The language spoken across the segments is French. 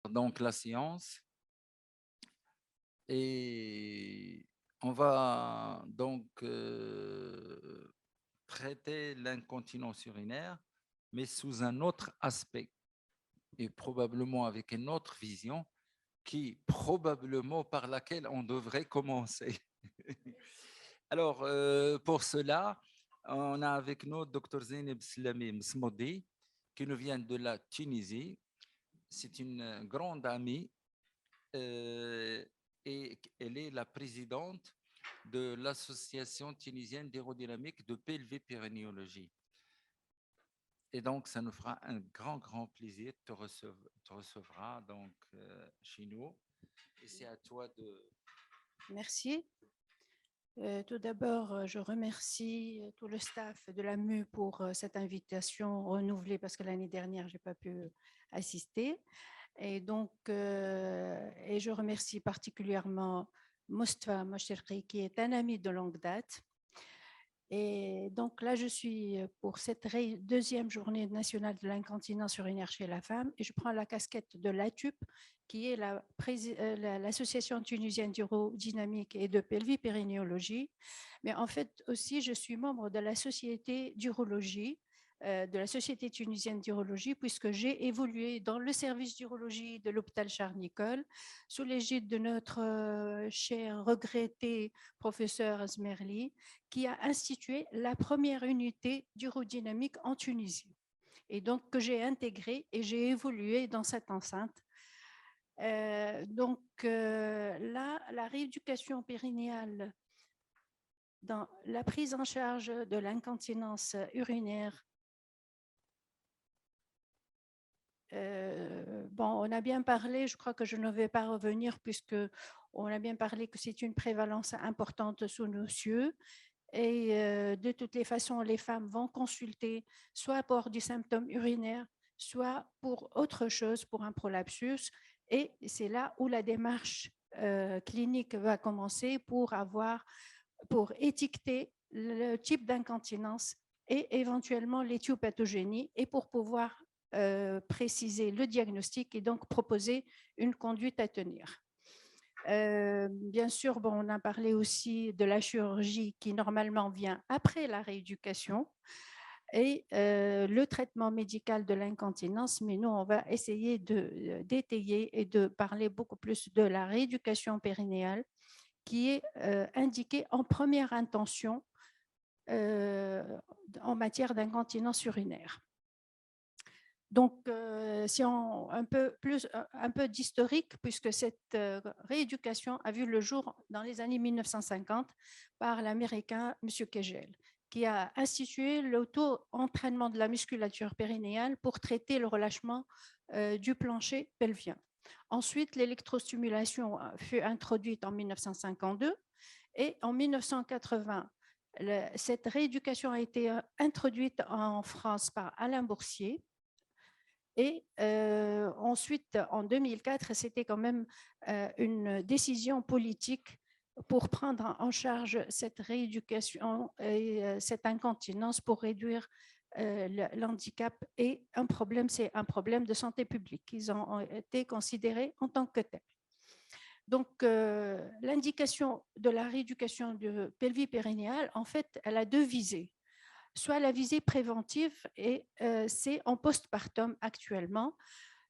donc la science et on va donc traiter l'incontinence urinaire, mais sous un autre aspect et probablement avec une autre vision qui probablement par laquelle on devrait commencer. Alors, pour cela, on a avec nous Dr Zeynep Slami Msmoudi, qui nous vient de la Tunisie. C'est une grande amie et elle est la présidente de l'Association tunisienne d'aérodynamique de pelvipérinéologie. Et donc, ça nous fera un grand plaisir de te recevra donc, chez nous. Et c'est à toi de... Merci. Tout d'abord, je remercie tout le staff de l'AMU pour cette invitation renouvelée parce que l'année dernière, je n'ai pas pu assister. Et donc, et je remercie particulièrement Moustapha Moshirki, qui est un ami de longue date. Et donc là, je suis pour cette deuxième journée nationale de l'incontinence urinaire chez la femme et je prends la casquette de l'ATUP, qui est l'association tunisienne d'urodynamique et de pelvipérinéologie. Mais en fait aussi, je suis membre de la société d'urologie, de la Société tunisienne d'urologie, puisque j'ai évolué dans le service d'urologie de l'hôpital Charles-Nicolle, sous l'égide de notre cher regretté professeur Azmerli, qui a institué la première unité d'urodynamique en Tunisie. Et donc que j'ai intégré et j'ai évolué dans cette enceinte. Là, la rééducation périnéale dans la prise en charge de l'incontinence urinaire. On a bien parlé, je crois que je ne vais pas revenir puisque on a bien parlé que c'est une prévalence importante sous nos cieux. Et de toutes les façons, les femmes vont consulter soit pour du symptôme urinaire, soit pour autre chose, pour un prolapsus. Et c'est là où la démarche clinique va commencer pour étiqueter le type d'incontinence et éventuellement l'éthiopathogénie et pour pouvoir préciser le diagnostic et donc proposer une conduite à tenir. Bien sûr, on a parlé aussi de la chirurgie qui normalement vient après la rééducation et le traitement médical de l'incontinence, mais nous, on va essayer d'étayer et de parler beaucoup plus de la rééducation périnéale qui est indiquée en première intention en matière d'incontinence urinaire. Donc, si on un peu d'historique, puisque cette rééducation a vu le jour dans les années 1950 par l'Américain M. Kegel, qui a institué l'auto-entraînement de la musculature périnéale pour traiter le relâchement du plancher pelvien. Ensuite, l'électrostimulation fut introduite en 1952 et en 1980, cette rééducation a été introduite en France par Alain Boursier. Et ensuite, en 2004, c'était quand même une décision politique pour prendre en charge cette rééducation et cette incontinence pour réduire l'handicap. Et c'est un problème de santé publique. Ils ont été considérés en tant que tels. Donc, l'indication de la rééducation du pelvipérinéal, en fait, elle a deux visées. Soit la visée préventive, et c'est en postpartum actuellement.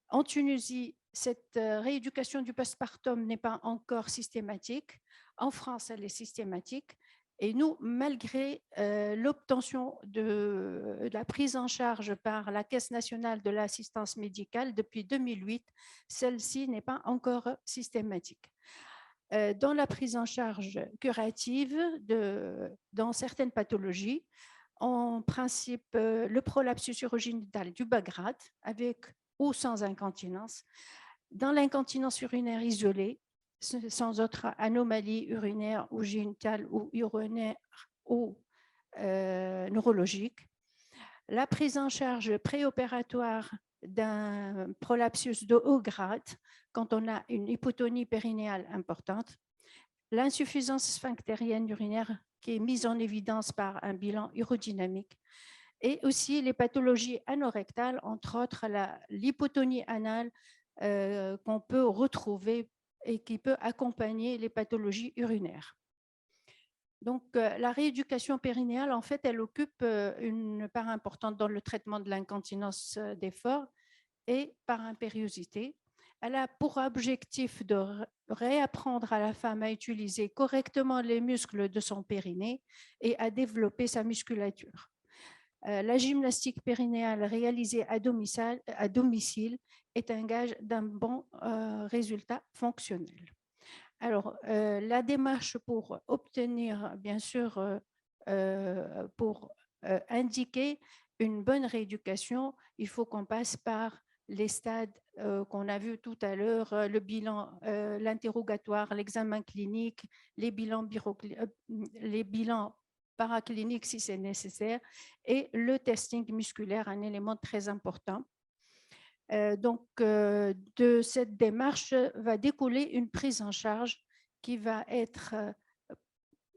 En Tunisie, cette rééducation du postpartum n'est pas encore systématique. En France, elle est systématique. Et nous, malgré l'obtention de la prise en charge par la Caisse nationale de l'assistance médicale depuis 2008, celle-ci n'est pas encore systématique. Dans la prise en charge curative dans certaines pathologies, en principe, le prolapsus urogénital du bas grade, avec ou sans incontinence. Dans l'incontinence urinaire isolée, sans autre anomalie urinaire ou génitale ou urinaire ou neurologique. La prise en charge préopératoire d'un prolapsus de haut grade, quand on a une hypotonie périnéale importante. L'insuffisance sphinctérienne urinaire qui est mise en évidence par un bilan urodynamique, et aussi les pathologies anorectales, entre autres l'hypotonie anale qu'on peut retrouver et qui peut accompagner les pathologies urinaires. Donc, la rééducation périnéale, en fait, elle occupe une part importante dans le traitement de l'incontinence d'effort et par impériosité. Elle a pour objectif de réapprendre à la femme à utiliser correctement les muscles de son périnée et à développer sa musculature. La gymnastique périnéale réalisée à domicile est un gage d'un bon résultat fonctionnel. Alors, la démarche pour obtenir, bien sûr, pour indiquer une bonne rééducation, il faut qu'on passe par les stades qu'on a vus tout à l'heure, le bilan, l'interrogatoire, l'examen clinique, les bilans paracliniques si c'est nécessaire, et le testing musculaire, un élément très important. Donc, de cette démarche va découler une prise en charge qui va être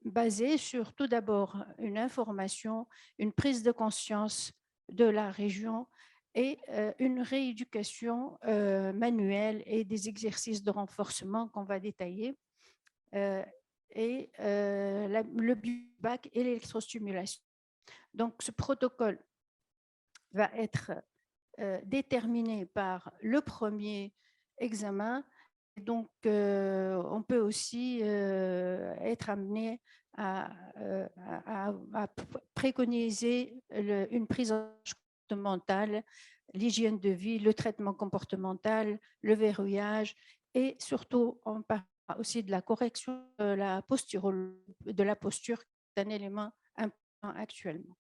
basée sur tout d'abord une information, une prise de conscience de la région et une rééducation manuelle et des exercices de renforcement qu'on va détailler et le biobac et l'électrostimulation. Donc, ce protocole va être déterminé par le premier examen. Donc, on peut aussi être amené à préconiser une prise en charge comportementale, l'hygiène de vie, le traitement comportemental, le verrouillage et surtout, on parle aussi de la correction de la posture, qui est un élément important actuellement.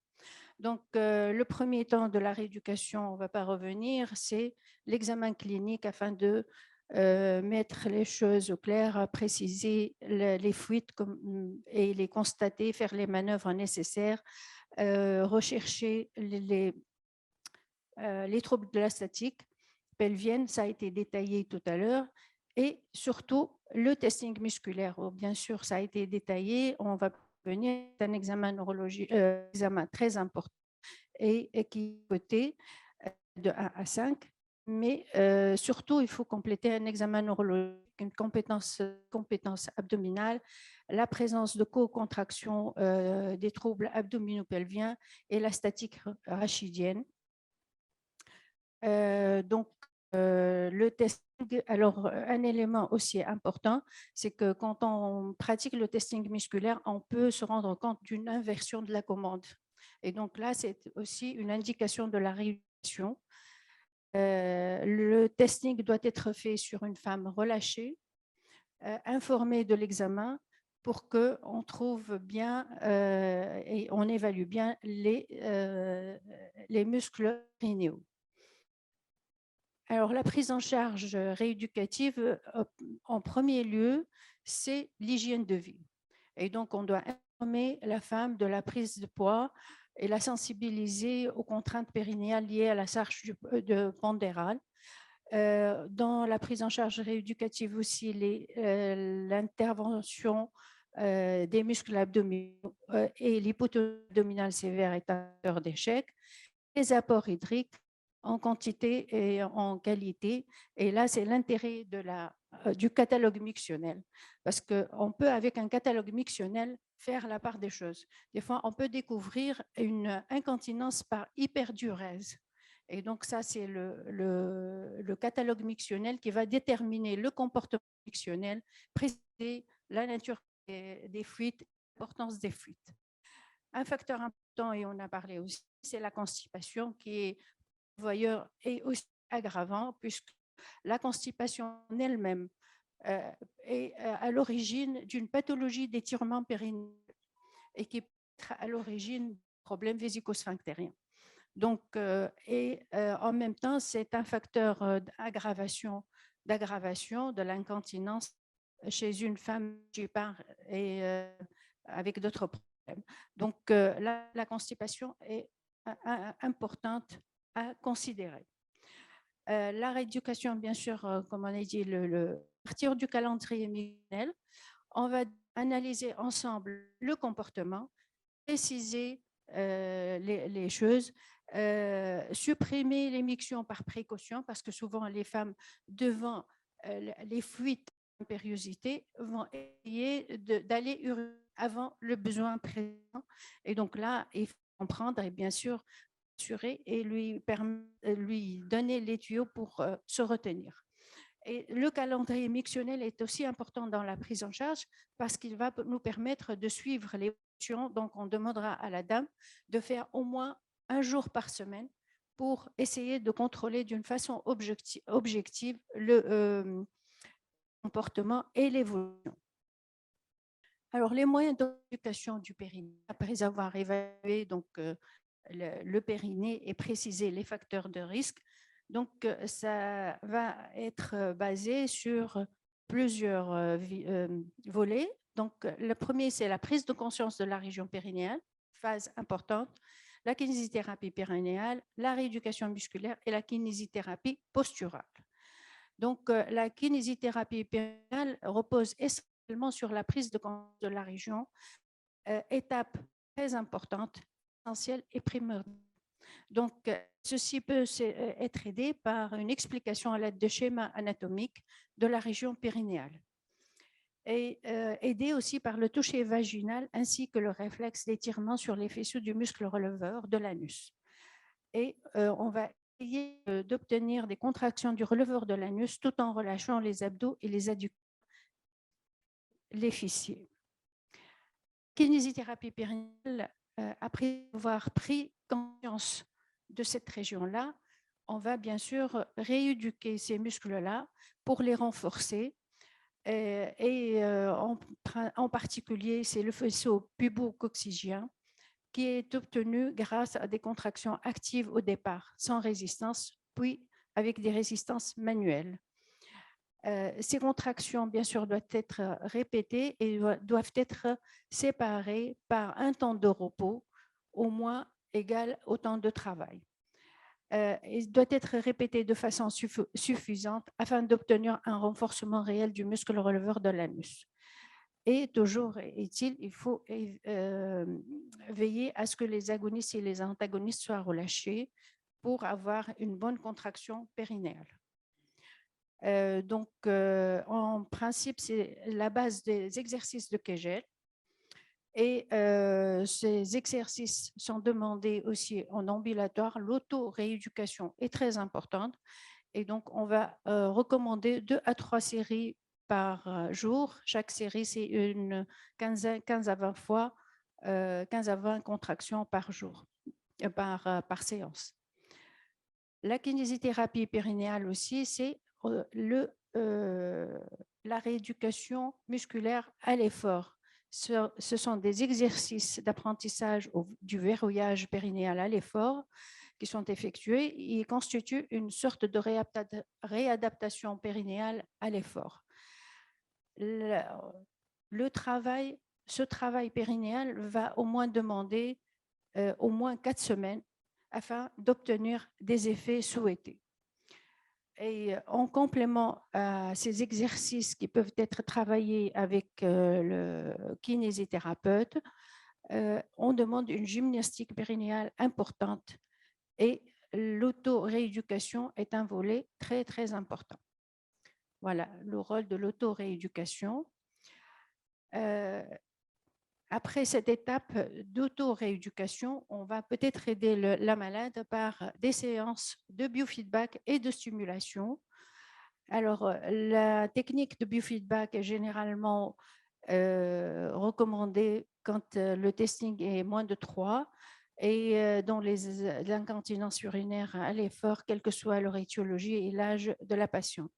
Donc, le premier temps de la rééducation, on ne va pas revenir, c'est l'examen clinique afin de mettre les choses au clair, préciser les fuites et les constater, faire les manœuvres nécessaires, rechercher les troubles de la statique pelvienne, ça a été détaillé tout à l'heure, et surtout le testing musculaire. Bien sûr, ça a été détaillé, on va venir, c'est un examen neurologique, examen très important et qui est coté de 1 à 5. Mais surtout, il faut compléter un examen neurologique, une compétence abdominale, la présence de co-contraction des troubles abdominopelviens et la statique rachidienne. Donc, le testing, alors un élément aussi important, c'est que quand on pratique le testing musculaire, on peut se rendre compte d'une inversion de la commande. Et donc là, c'est aussi une indication de la rééducation. Le testing doit être fait sur une femme relâchée, informée de l'examen pour qu'on trouve bien et on évalue bien les muscles périnéaux. Alors, la prise en charge rééducative, en premier lieu, c'est l'hygiène de vie. Et donc, on doit informer la femme de la prise de poids et la sensibiliser aux contraintes périnéales liées à la charge de pondérale. Dans la prise en charge rééducative aussi, l'intervention des muscles abdominaux et l'hypotonie abdominale sévère est un facteur d'échec. Les apports hydriques en quantité et en qualité. Et là, c'est l'intérêt du catalogue mictionnel. Parce qu'on peut, avec un catalogue mictionnel, faire la part des choses. Des fois, on peut découvrir une incontinence par hyperdurèse. Et donc, ça, c'est le catalogue mictionnel qui va déterminer le comportement mictionnel, préciser la nature des fuites, l'importance des fuites. Un facteur important, et on a parlé aussi, c'est la constipation qui est voyeur et aussi aggravant, puisque la constipation en elle-même est à l'origine d'une pathologie d'étirement périnéal et qui peut être à l'origine de problèmes vésico-sphinctériens. Donc, en même temps, c'est un facteur d'aggravation de l'incontinence chez une femme qui part et avec d'autres problèmes. Donc, la constipation est importante à considérer. La rééducation, bien sûr, comme on a dit, à partir du calendrier mictionnel, on va analyser ensemble le comportement, préciser les choses, supprimer l'émission par précaution, parce que souvent les femmes, devant les fuites d'impériosité, vont essayer d'aller uriner avant le besoin présent. Et donc là, il faut comprendre et bien sûr assurer et lui donner les tuyaux pour se retenir. Et le calendrier mictionnel est aussi important dans la prise en charge parce qu'il va nous permettre de suivre l'évolution. Donc, on demandera à la dame de faire au moins un jour par semaine pour essayer de contrôler d'une façon objective le comportement et l'évolution. Alors, les moyens d'éducation du périnée, après avoir évalué donc, le périnée et précisé les facteurs de risque, donc, ça va être basé sur plusieurs volets. Donc, le premier, c'est la prise de conscience de la région périnéale, phase importante, la kinésithérapie périnéale, la rééducation musculaire et la kinésithérapie posturale. Donc, la kinésithérapie périnéale repose essentiellement sur la prise de conscience de la région, étape très importante, essentielle et primordiale. Donc, ceci peut être aidé par une explication à l'aide de schémas anatomiques de la région périnéale et aidé aussi par le toucher vaginal ainsi que le réflexe d'étirement sur les faisceaux du muscle releveur de l'anus. Et on va essayer d'obtenir des contractions du releveur de l'anus tout en relâchant les abdos et les adducteurs, les fessiers. Kinésithérapie périnéale, après avoir pris conscience de cette région-là, on va bien sûr rééduquer ces muscles-là pour les renforcer. En particulier, c'est le faisceau pubo-coccygien qui est obtenu grâce à des contractions actives au départ, sans résistance, puis avec des résistances manuelles. Ces contractions, bien sûr, doivent être répétées et doivent être séparées par un temps de repos, au moins égal au temps de travail. Il doit être répété de façon suffisante afin d'obtenir un renforcement réel du muscle releveur de l'anus. Et toujours est-il, il faut veiller à ce que les agonistes et les antagonistes soient relâchés pour avoir une bonne contraction périnéale. Donc, en principe, c'est la base des exercices de Kegel. Et ces exercices sont demandés aussi en ambulatoire. L'auto-rééducation est très importante. Et donc, on va recommander 2 à 3 séries par jour. Chaque série, c'est une 15 à 20 fois, 15 à 20 contractions par jour, par séance. La kinésithérapie périnéale aussi, c'est la rééducation musculaire à l'effort. Ce sont des exercices d'apprentissage du verrouillage périnéal à l'effort qui sont effectués. Ils constituent une sorte de réadaptation périnéale à l'effort. Ce travail périnéal va au moins demander au moins 4 semaines afin d'obtenir des effets souhaités. Et en complément à ces exercices qui peuvent être travaillés avec le kinésithérapeute, on demande une gymnastique périnéale importante et l'auto-rééducation est un volet très, très important. Voilà le rôle de l'auto-rééducation. Après cette étape d'auto-rééducation, on va peut-être aider la malade par des séances de biofeedback et de stimulation. Alors, la technique de biofeedback est généralement recommandée quand le testing est moins de 3 et dans l'incontinence urinaire à l'effort, quelle que soit leur étiologie et l'âge de la patiente.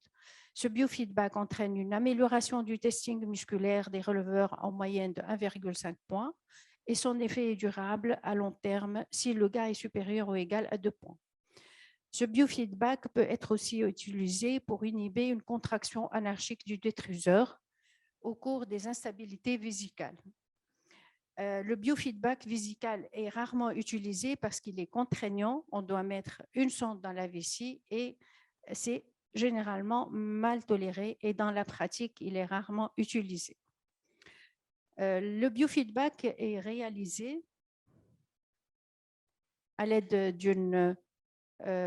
Ce biofeedback entraîne une amélioration du testing musculaire des releveurs en moyenne de 1,5 points et son effet est durable à long terme si le gain est supérieur ou égal à 2 points. Ce biofeedback peut être aussi utilisé pour inhiber une contraction anarchique du détruseur au cours des instabilités vésicales. Le biofeedback vésical est rarement utilisé parce qu'il est contraignant. On doit mettre une sonde dans la vessie et c'est généralement mal toléré et dans la pratique, il est rarement utilisé. Le biofeedback est réalisé à l'aide d'une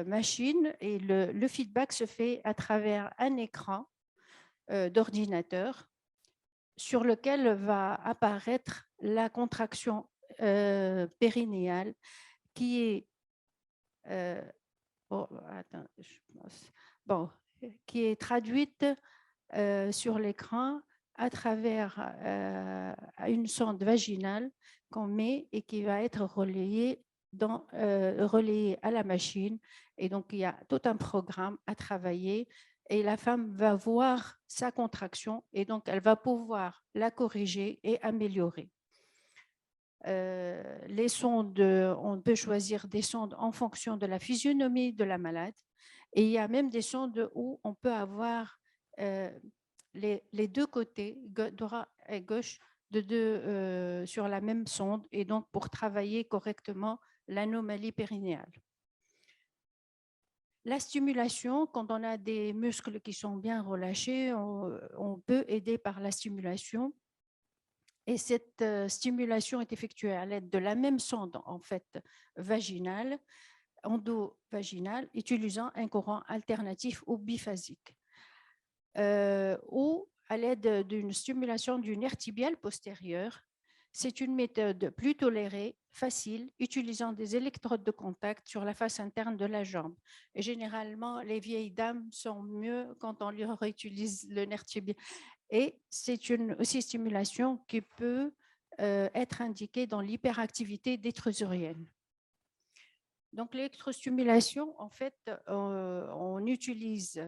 machine et le feedback se fait à travers un écran d'ordinateur sur lequel va apparaître la contraction périnéale qui est qui est traduite sur l'écran à travers une sonde vaginale qu'on met et qui va être relayée à la machine. Et donc, il y a tout un programme à travailler et la femme va voir sa contraction et donc elle va pouvoir la corriger et améliorer. Les sondes, on peut choisir des sondes en fonction de la physionomie de la malade et il y a même des sondes où on peut avoir les deux côtés, droit et gauche, sur la même sonde et donc pour travailler correctement l'anomalie périnéale. La stimulation, quand on a des muscles qui sont bien relâchés, on peut aider par la stimulation. Et cette stimulation est effectuée à l'aide de la même sonde en fait vaginale, endovaginale, utilisant un courant alternatif ou biphasique. Ou à l'aide d'une stimulation du nerf tibial postérieur. C'est une méthode plus tolérée, facile, utilisant des électrodes de contact sur la face interne de la jambe. Et généralement, les vieilles dames sont mieux quand on leur utilise le nerf tibial. Et c'est une aussi stimulation qui peut être indiquée dans l'hyperactivité détrusurienne. Donc, l'électrostimulation, en fait, on utilise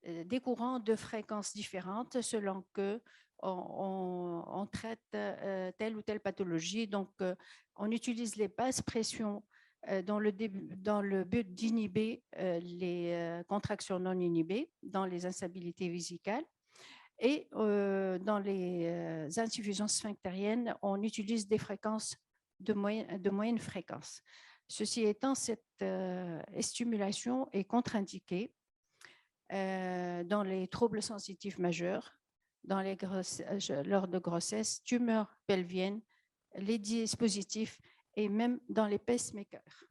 des courants de fréquences différentes selon que on traite telle ou telle pathologie. Donc, on utilise les basses pressions dans le but d'inhiber les contractions non inhibées dans les instabilités vésicales. Et dans les insuffisances sphinctériennes, on utilise des fréquences de moyenne fréquence. Ceci étant, cette stimulation est contre-indiquée dans les troubles sensitifs majeurs, lors de grossesse, tumeurs pelviennes, les dispositifs et même dans les pacemakers.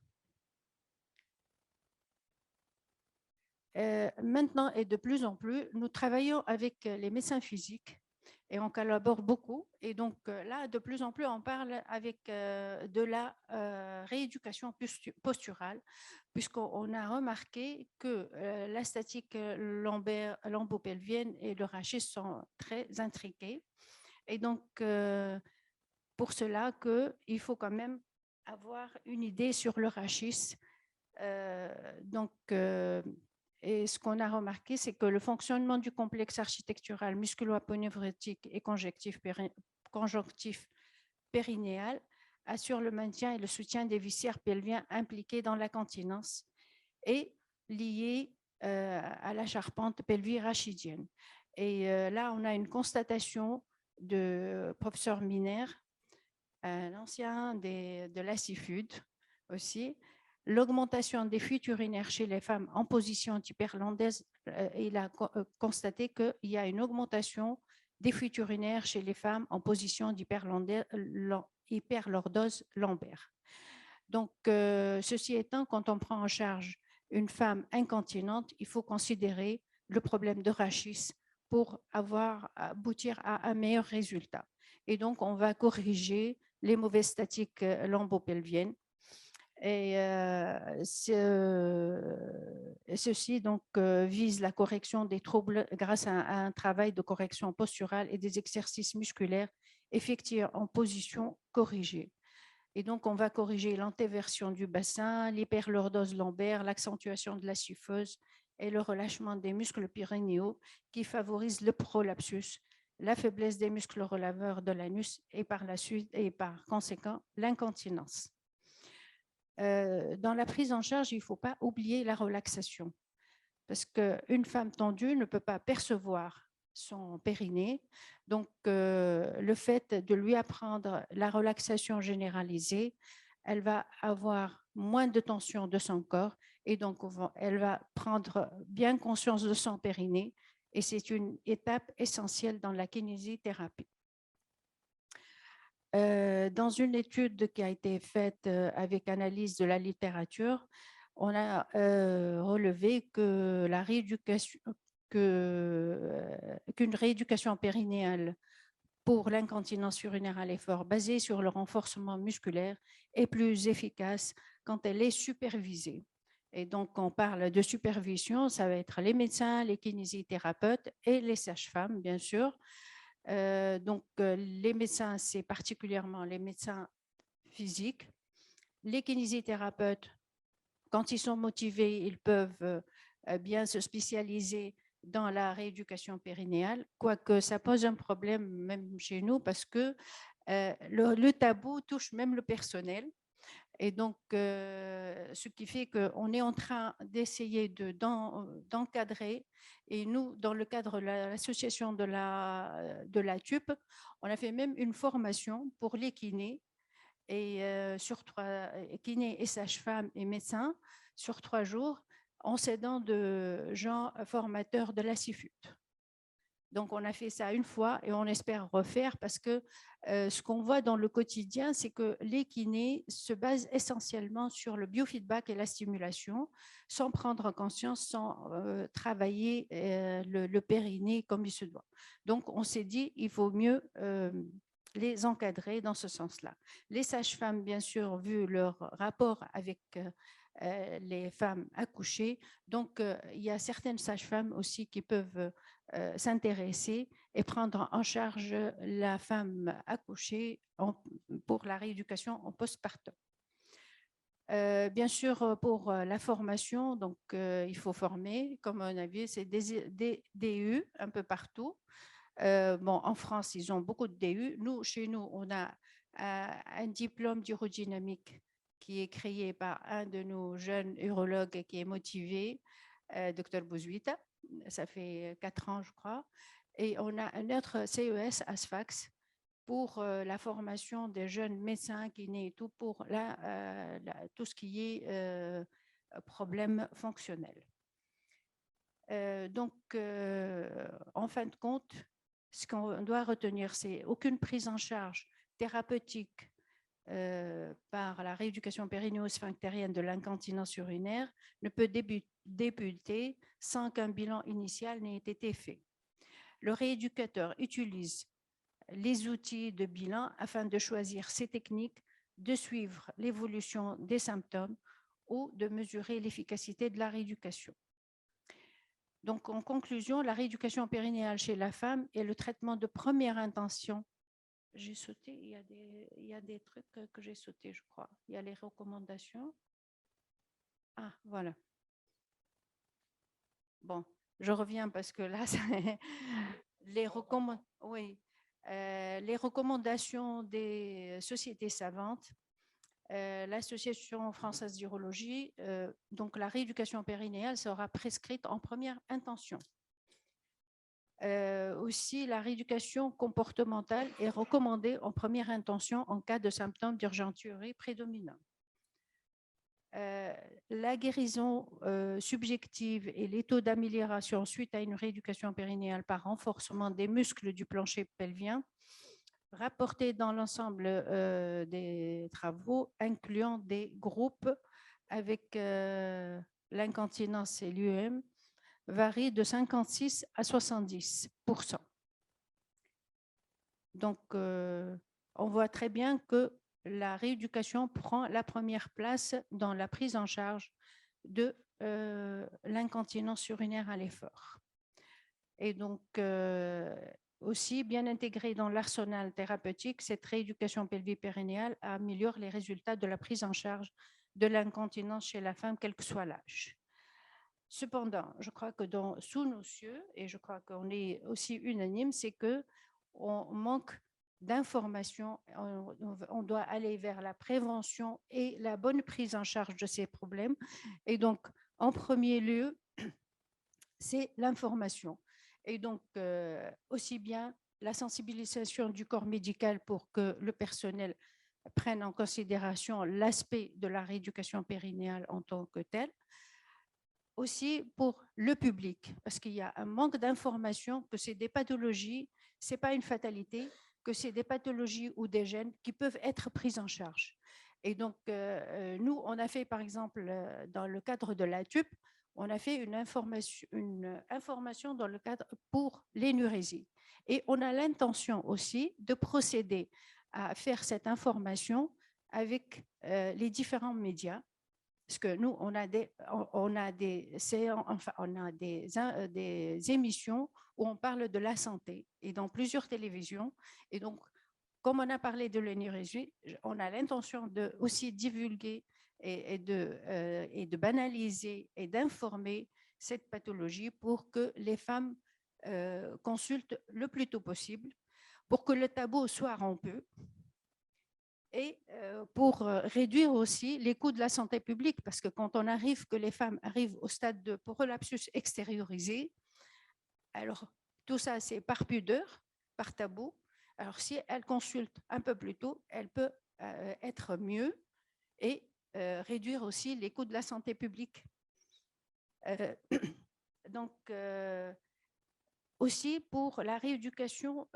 Maintenant et de plus en plus, nous travaillons avec les médecins physiques et on collabore beaucoup. Et donc là, de plus en plus, on parle avec de la rééducation posturale, puisqu'on a remarqué que la statique lombo-pelvienne et le rachis sont très intriqués. Et donc, pour cela, il faut quand même avoir une idée sur le rachis. Et ce qu'on a remarqué, c'est que le fonctionnement du complexe architectural musculo-aponeurotique et conjonctif périnéal assure le maintien et le soutien des viscères pelviens impliqués dans la continence et liés à la charpente pelvi-rachidienne. Et là, on a une constatation de professeur Miner, l'ancien de la CIFUD aussi. L'augmentation des fuites urinaires chez les femmes en position hyperlordoise, il a constaté qu'il y a une augmentation des fuites urinaires chez les femmes en position d'hyperlordose lombaire. Donc, ceci étant, quand on prend en charge une femme incontinente, il faut considérer le problème de rachis pour aboutir à un meilleur résultat. Et donc, on va corriger les mauvaises statiques lombo-pelviennes. Et ceci donc vise la correction des troubles grâce à un travail de correction posturale et des exercices musculaires effectués en position corrigée. Et donc, on va corriger l'antéversion du bassin, l'hyperlordose lombaire, l'accentuation de la kypheuse et le relâchement des muscles pyrénéaux qui favorisent le prolapsus, la faiblesse des muscles relaveurs de l'anus et par la suite et par conséquent l'incontinence. Dans la prise en charge, il ne faut pas oublier la relaxation parce qu'une femme tendue ne peut pas percevoir son périnée. Donc, le fait de lui apprendre la relaxation généralisée, elle va avoir moins de tension de son corps et donc elle va prendre bien conscience de son périnée et c'est une étape essentielle dans la kinésithérapie. Dans une étude qui a été faite avec analyse de la littérature, on a relevé que la rééducation, qu'une rééducation périnéale pour l'incontinence urinaire à l'effort basée sur le renforcement musculaire est plus efficace quand elle est supervisée. Et donc, on parle de supervision, ça va être les médecins, les kinésithérapeutes et les sages-femmes, bien sûr. Les médecins, c'est particulièrement les médecins physiques. Les kinésithérapeutes, quand ils sont motivés, ils peuvent bien se spécialiser dans la rééducation périnéale, quoique ça pose un problème même chez nous parce que le tabou touche même le personnel. Et donc, ce qui fait qu'on est en train d'essayer d'encadrer. Et nous, dans le cadre de l'association de la TUP, on a fait même une formation pour les kinés, et sur 3 kinés et sages-femmes et médecins, sur 3 jours, en s'aidant de gens formateurs de la CIFUT. Donc, on a fait ça une fois et on espère refaire parce que ce qu'on voit dans le quotidien, c'est que les kinés se basent essentiellement sur le biofeedback et la stimulation, sans prendre conscience, sans travailler le périnée comme il se doit. Donc, on s'est dit, il vaut mieux les encadrer dans ce sens-là. Les sages-femmes, bien sûr, vu leur rapport avec les femmes accouchées, donc il y a certaines sages-femmes aussi qui peuvent s'intéresser et prendre en charge la femme accouchée pour la rééducation en postpartum. Bien sûr, pour la formation, donc il faut former, comme on a vu, c'est des DU un peu partout. En France, ils ont beaucoup de DU. Nous, chez nous, on a un diplôme d'urodynamique qui est créé par un de nos jeunes urologues qui est motivé, Dr Bouzouita. Ça fait 4 ans, je crois. Et on a un autre CES ASFAX pour la formation des jeunes médecins kinés et tout, pour tout ce qui est problème fonctionnel. En fin de compte, ce qu'on doit retenir, c'est aucune prise en charge thérapeutique par la rééducation périnéo-sphinctérienne de l'incontinence urinaire ne peut débuter sans qu'un bilan initial n'ait été fait. Le rééducateur utilise les outils de bilan afin de choisir ses techniques, de suivre l'évolution des symptômes ou de mesurer l'efficacité de la rééducation. Donc, en conclusion, la rééducation périnéale chez la femme est le traitement de première intention. J'ai sauté, il y a des trucs que j'ai sautés, je crois. Il y a les recommandations. Ah, voilà. Bon, je reviens parce que là, les recommandations des sociétés savantes, l'Association française d'urologie, donc la rééducation périnéale sera prescrite en première intention. Aussi, la rééducation comportementale est recommandée en première intention en cas de symptômes d'urgenturie prédominants. La guérison subjective et les taux d'amélioration suite à une rééducation périnéale par renforcement des muscles du plancher pelvien, rapportés dans l'ensemble des travaux, incluant des groupes avec l'incontinence et l'UM, varie de 56 à 70%. Donc, on voit très bien que la rééducation prend la première place dans la prise en charge de l'incontinence urinaire à l'effort. Et donc, aussi bien intégrée dans l'arsenal thérapeutique, cette rééducation pelvipérinéale améliore les résultats de la prise en charge de l'incontinence chez la femme, quel que soit l'âge. Cependant, je crois que sous nos cieux, et je crois qu'on est aussi unanime, c'est qu'on manque d'informations. On doit aller vers la prévention et la bonne prise en charge de ces problèmes. Et donc, en premier lieu, c'est l'information. Et donc, aussi bien la sensibilisation du corps médical pour que le personnel prenne en considération l'aspect de la rééducation périnéale en tant que tel, aussi pour le public, parce qu'il y a un manque d'information, que c'est des pathologies, ce n'est pas une fatalité, que c'est des pathologies ou des gènes qui peuvent être prises en charge. Et donc, nous, on a fait, par exemple, dans le cadre de la TUP, on a fait une information dans le cadre pour l'énurésie. Et on a l'intention aussi de procéder à faire cette information avec les différents médias. Parce que nous, on a des émissions où on parle de la santé et dans plusieurs télévisions. Et donc, comme on a parlé de l'énergie, on a l'intention de aussi divulguer et de banaliser et d'informer cette pathologie pour que les femmes consultent le plus tôt possible, pour que le tabou soit rompu et pour réduire aussi les coûts de la santé publique, parce que quand on arrive, que les femmes arrivent au stade de prolapsus extériorisé, alors tout ça c'est par pudeur, par tabou. Alors si elle consulte un peu plus tôt, elle peut être mieux et réduire aussi les coûts de la santé publique. Donc aussi pour la rééducation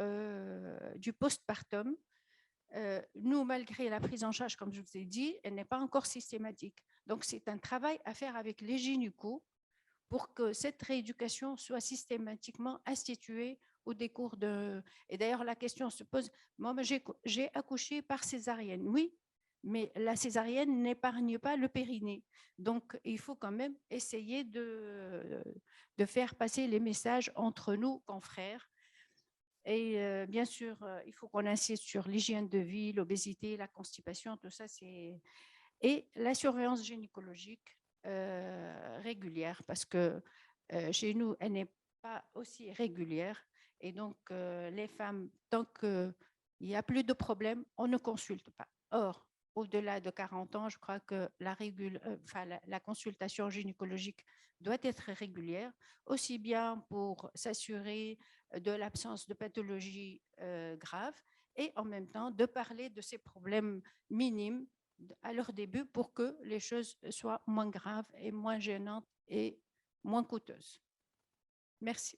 du postpartum, nous, malgré la prise en charge, comme je vous ai dit, elle n'est pas encore systématique. Donc, c'est un travail à faire avec les gynécos pour que cette rééducation soit systématiquement instituée au décours de... Et d'ailleurs, la question se pose, moi, j'ai accouché par césarienne, oui, mais la césarienne n'épargne pas le périnée. Donc, il faut quand même essayer de faire passer les messages entre nous, confrères. Et bien sûr, il faut qu'on insiste sur l'hygiène de vie, l'obésité, la constipation, tout ça, c'est... Et la surveillance gynécologique régulière, parce que chez nous, elle n'est pas aussi régulière. Et donc, les femmes, tant qu'il n'y a plus de problème, on ne consulte pas. Or, au-delà de 40 ans, je crois que la consultation gynécologique doit être régulière, aussi bien pour s'assurer de l'absence de pathologies graves et en même temps de parler de ces problèmes minimes à leur début pour que les choses soient moins graves et moins gênantes et moins coûteuses. Merci.